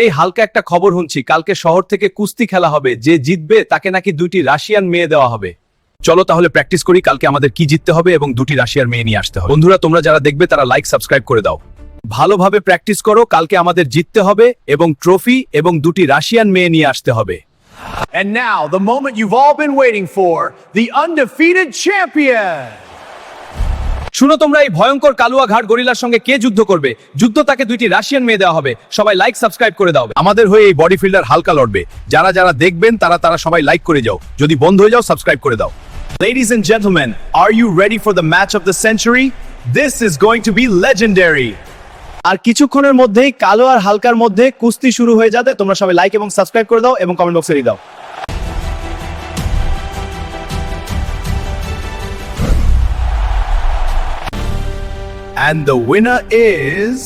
এই হালকা একটা খবর শুনছি, কালকে শহর থেকে কুস্তি খেলা হবে, যে জিতবে তাকে নাকি 2টি রাশিয়ান মেয়ে দেওয়া হবে। চলো তাহলে প্র্যাকটিস করি, কালকে আমাদের কি জিততে হবে এবং 2টি রাশিয়ার মেয়ে নিয়ে আসতে হবে। বন্ধুরা, তোমরা যারা দেখবে তারা লাইক সাবস্ক্রাইব করে দাও। ভালোভাবে প্র্যাকটিস করো, কালকে আমাদের জিততে হবে এবং ট্রফি এবং 2টি রাশিয়ান মেয়ে নিয়ে আসতে হবে। And now, the moment you've all been waiting for, the undefeated champion! শুনো তোমরা, এই ভয়ঙ্কর কালুয়া ঘাট গরিলার সঙ্গে কে যুদ্ধ করবে? যুদ্ধ তাকে 2টি রাশিয়ান মেয়ে দেওয়া হবে। সবাই লাইক সাবস্ক্রাইব করে দাও। আমাদের হয়ে এই বডি ফিল্ডার হালকা লড়বে। যারা যারা দেখবেন তারা সবাই লাইক করে যাও, যদি বন্ধ হয়ে যাও সাবস্ক্রাইব করে দাও। Ladies and gentlemen, are you ready for the match of the century? This is going to be legendary. আর কিছুক্ষণের মধ্যেই কালো আর হালকার মধ্যে কুস্তি শুরু হয়ে যাবে। তোমরা সবাই লাইক এবং সাবস্ক্রাইব করে দাও এবং কমেন্ট বক্সে দিয়ে দাও। And the winner is